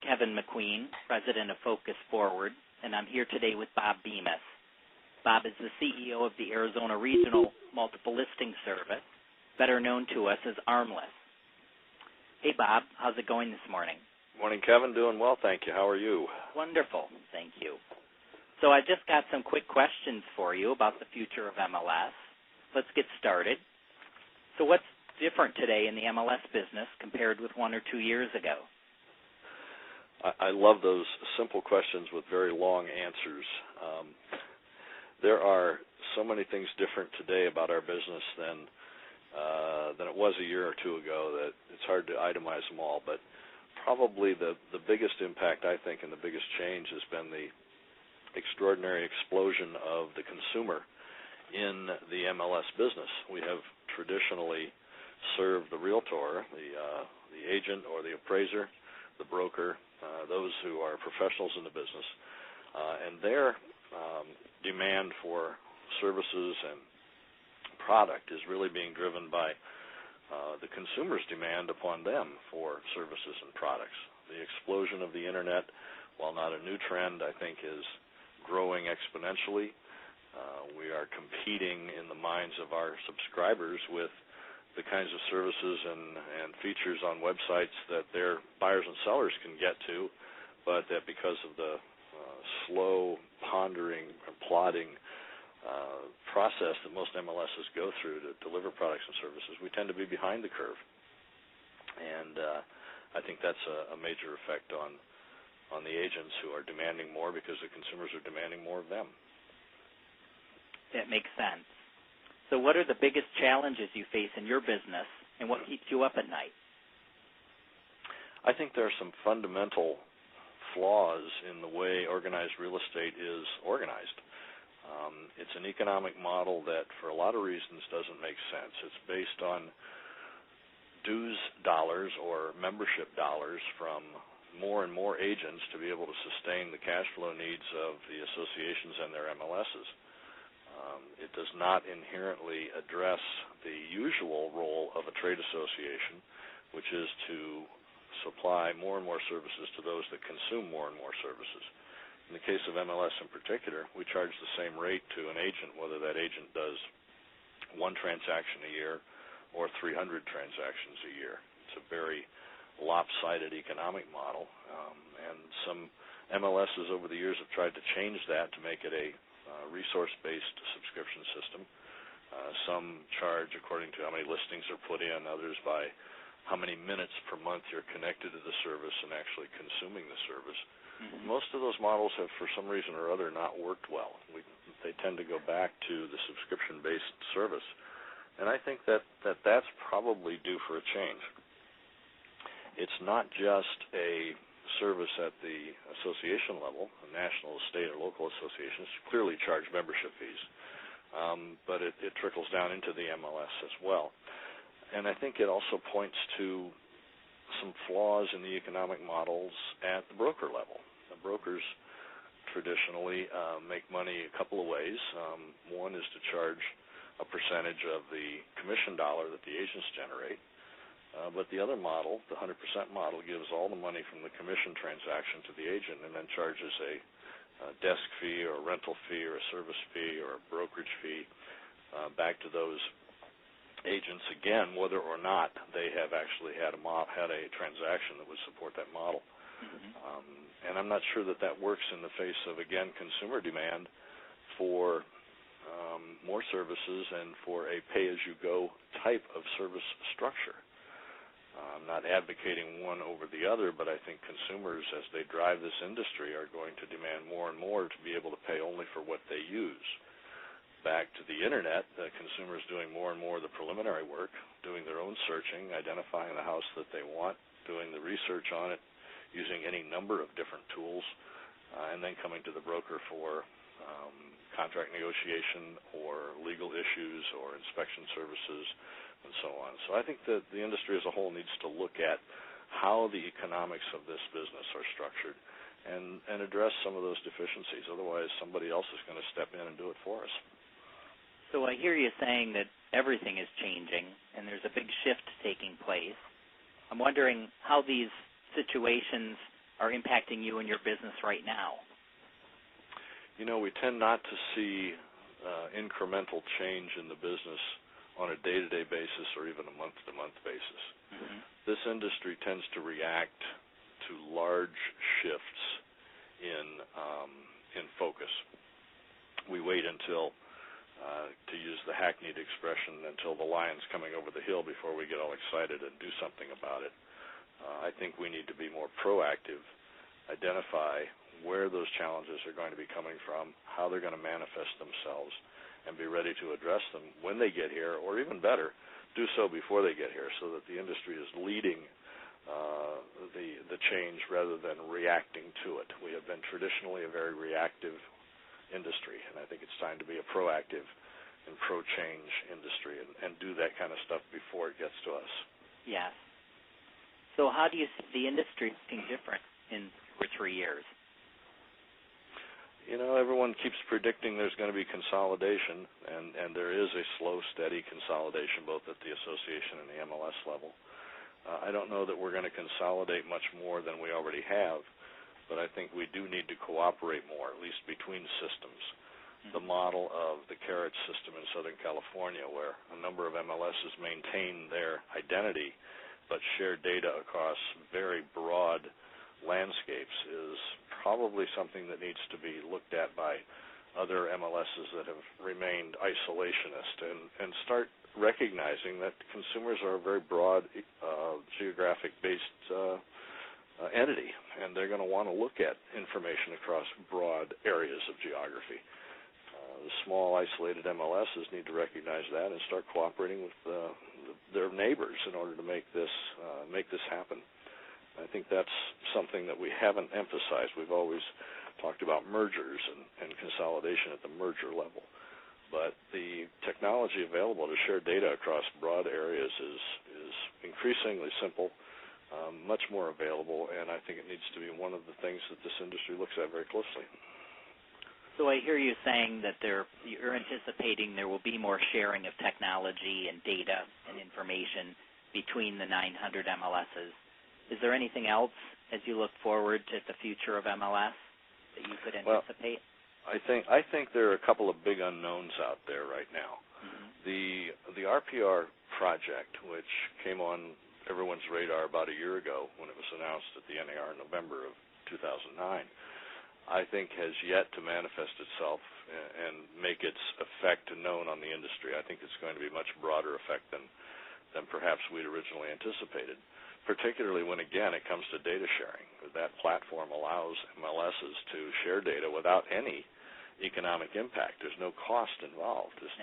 Kevin McQueen, President of Focus Forward, and I'm here today with Bob Bemis. Bob is the CEO of the Arizona Regional Multiple Listing Service, better known to us as ARMLS. Hey, Bob, how's it going this morning? Morning, Kevin. Doing well, thank you. How are you? Wonderful, thank you. So I just got some quick questions for you about the future of MLS. Let's get started. So what's different today in the MLS business compared with 1 or 2 years ago? I love those simple questions with very long answers. There are so many things different today about our business than it was a year or two ago that it's hard to itemize them all. But probably the biggest impact, I think, and the biggest change has been the extraordinary explosion of the consumer in the MLS business. We have traditionally served the realtor, the agent or the appraiser, the broker, those who are professionals in the business, and their demand for services and product is really being driven by the consumer's demand upon them for services and products. The explosion of the Internet, while not a new trend, I think is growing exponentially. We are competing in the minds of our subscribers with the kinds of services and features on websites that their buyers and sellers can get to, but that because of the slow pondering and plodding process that most MLSs go through to deliver products and services, we tend to be behind the curve. And I think that's a major effect on the agents who are demanding more because the consumers are demanding more of them. That makes sense. So what are the biggest challenges you face in your business, and what keeps you up at night? I think there are some fundamental flaws in the way organized real estate is organized. It's an economic model that, for a lot of reasons, doesn't make sense. It's based on dues dollars or membership dollars from more and more agents to be able to sustain the cash flow needs of the associations and their MLSs. It does not inherently address the usual role of a trade association, which is to supply more and more services to those that consume more and more services. In the case of MLS in particular, we charge the same rate to an agent, whether that agent does 1 transaction a year or 300 transactions a year. It's a very lopsided economic model, and some MLSs over the years have tried to change that to make it a resource-based subscription system. Some charge according to how many listings are put in, others by how many minutes per month you're connected to the service and actually consuming the service. Mm-hmm. Most of those models have, for some reason or other, not worked well. They tend to go back to the subscription-based service, and I think that's probably due for a change. It's not just a service at the association level, a national, state, or local associations clearly charge membership fees, but it trickles down into the MLS as well. And I think it also points to some flaws in the economic models at the broker level. The brokers traditionally make money a couple of ways. One is to charge a percentage of the commission dollar that the agents generate. But the other model, the 100% model, gives all the money from the commission transaction to the agent and then charges a desk fee or a rental fee or a service fee or a brokerage fee back to those agents again, whether or not they have actually had a transaction that would support that model. Mm-hmm. And I'm not sure that works in the face of, again, consumer demand for more services and for a pay-as-you-go type of service structure. I'm not advocating one over the other, but I think consumers, as they drive this industry, are going to demand more and more to be able to pay only for what they use. Back to the Internet, the consumer is doing more and more of the preliminary work, doing their own searching, identifying the house that they want, doing the research on it, using any number of different tools, and then coming to the broker for contract negotiation or legal issues or inspection services and so on. So I think that the industry as a whole needs to look at how the economics of this business are structured and address some of those deficiencies. Otherwise, somebody else is going to step in and do it for us. So I hear you saying that everything is changing and there's a big shift taking place. I'm wondering how these situations are impacting you and your business right now? You know, we tend not to see incremental change in the business on a day-to-day basis or even a month-to-month basis. Mm-hmm. This industry tends to react to large shifts in focus. We wait until, to use the hackneyed expression, until the lion's coming over the hill before we get all excited and do something about it. I think we need to be more proactive, identify where those challenges are going to be coming from, how they're going to manifest themselves, and be ready to address them when they get here, or even better, do so before they get here so that the industry is leading the change rather than reacting to it. We have been traditionally a very reactive industry, and I think it's time to be a proactive and pro-change industry and do that kind of stuff before it gets to us. Yes. So how do you see the industry looking different in 2 or 3 years? You know, everyone keeps predicting there's going to be consolidation, and there is a slow, steady consolidation both at the association and the MLS level. I don't know that we're going to consolidate much more than we already have, but I think we do need to cooperate more, at least between systems. Mm-hmm. The model of the Carrot system in Southern California, where a number of MLSs maintain their identity but share data across very broad landscapes, is probably something that needs to be looked at by other MLSs that have remained isolationist and start recognizing that consumers are a very broad geographic-based entity, and they're going to want to look at information across broad areas of geography. The small, isolated MLSs need to recognize that and start cooperating with their neighbors in order to make this happen. I think that's something that we haven't emphasized. We've always talked about mergers and consolidation at the merger level. But the technology available to share data across broad areas is increasingly simple, much more available, and I think it needs to be one of the things that this industry looks at very closely. So I hear you saying that you're anticipating there will be more sharing of technology and data and information between the 900 MLSs. Is there anything else as you look forward to the future of MLS that you could anticipate? Well, I think there are a couple of big unknowns out there right now. Mm-hmm. The RPR project, which came on everyone's radar about a year ago when it was announced at the NAR in November of 2009, I think has yet to manifest itself and make its effect known on the industry. I think it's going to be a much broader effect than perhaps we'd originally anticipated, particularly when, again, it comes to data sharing. That platform allows MLSs to share data without any economic impact. There's no cost involved. Just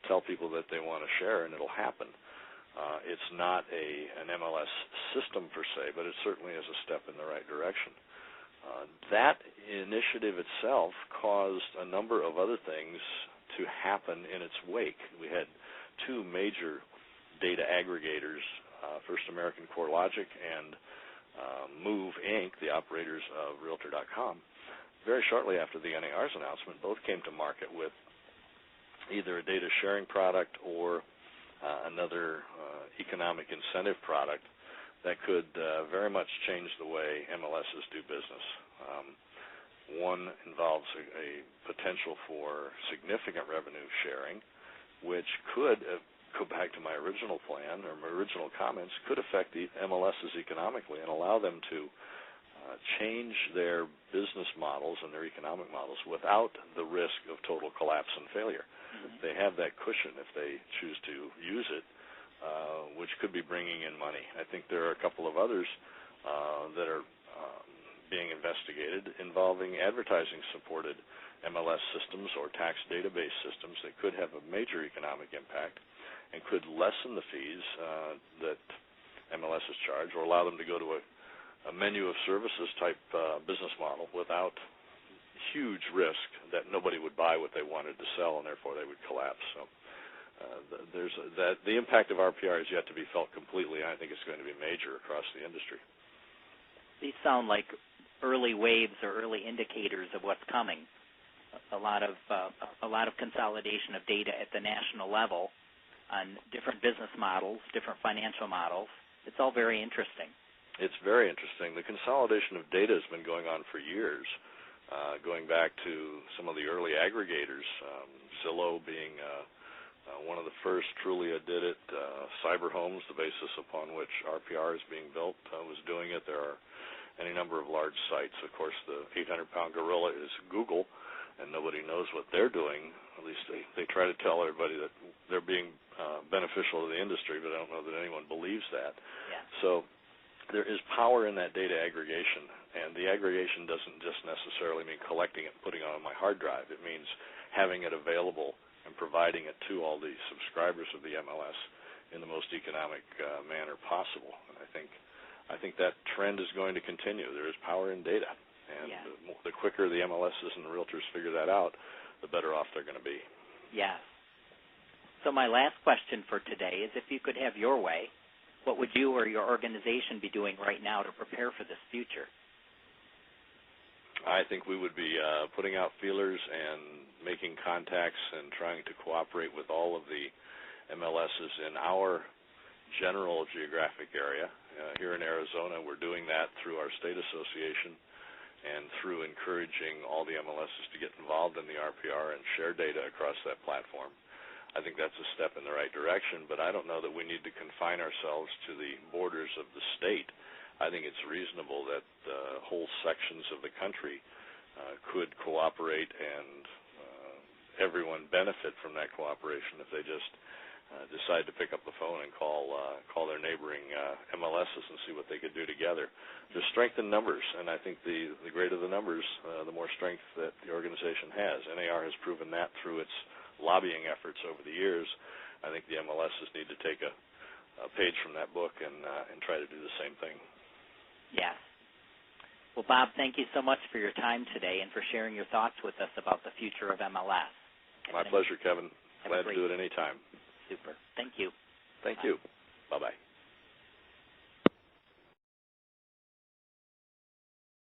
tell people that they want to share, and it'll happen. It's not an MLS system per se, but it certainly is a step in the right direction. That initiative itself caused a number of other things to happen in its wake. We had 2 major data aggregators, First American CoreLogic and Move, Inc., the operators of Realtor.com, very shortly after the NAR's announcement, both came to market with either a data sharing product or another economic incentive product that could very much change the way MLSs do business. One involves a potential for significant revenue sharing, which could go back to my original plan or my original comments, could affect the MLSs economically and allow them to change their business models and their economic models without the risk of total collapse and failure. Mm-hmm. They have that cushion if they choose to use it, which could be bringing in money. I think there are a couple of others that are being investigated involving advertising-supported MLS systems or tax database systems that could have a major economic impact and could lessen the fees that MLSs charge or allow them to go to a menu of services type business model without huge risk that nobody would buy what they wanted to sell and therefore they would collapse. So the impact of RPR is yet to be felt completely. I think it's going to be major across the industry. These sound like early waves or early indicators of what's coming. A lot of consolidation of data at the national level on different business models, different financial models. It's all very interesting. It's very interesting. The consolidation of data has been going on for years, going back to some of the early aggregators, Zillow being one of the first. Trulia did it. Cyber Homes, the basis upon which RPR is being built, was doing it. There are any number of large sites. Of course, the 800-pound gorilla is Google, and nobody knows what they're doing. At least they try to tell everybody that they're being beneficial to the industry, but I don't know that anyone believes that. Yeah. So there is power in that data aggregation, and the aggregation doesn't just necessarily mean collecting it and putting it on my hard drive. It means having it available and providing it to all the subscribers of the MLS in the most economic manner possible. And I think that trend is going to continue. There is power in data, and the quicker the MLSs and the realtors figure that out, the better off they're going to be. Yes. So my last question for today is, if you could have your way, what would you or your organization be doing right now to prepare for this future? I think we would be putting out feelers and making contacts and trying to cooperate with all of the MLSs in our general geographic area. Here in Arizona, we're doing that through our state association and through encouraging all the MLSs to get involved in the RPR and share data across that platform. I think that's a step in the right direction, but I don't know that we need to confine ourselves to the borders of the state. I think it's reasonable that whole sections of the country could cooperate, and everyone benefit from that cooperation if they just decide to pick up the phone and call their neighboring MLSs and see what they could do together. There's strength in numbers, and I think the greater the numbers, the more strength that the organization has. NAR has proven that through its lobbying efforts over the years. I think the MLSs need to take a page from that book and try to do the same thing. Yes. Well, Bob, thank you so much for your time today and for sharing your thoughts with us about the future of MLS. My pleasure, Kevin. Glad to do it any time. Super. Thank you. Thank you. Bye-bye.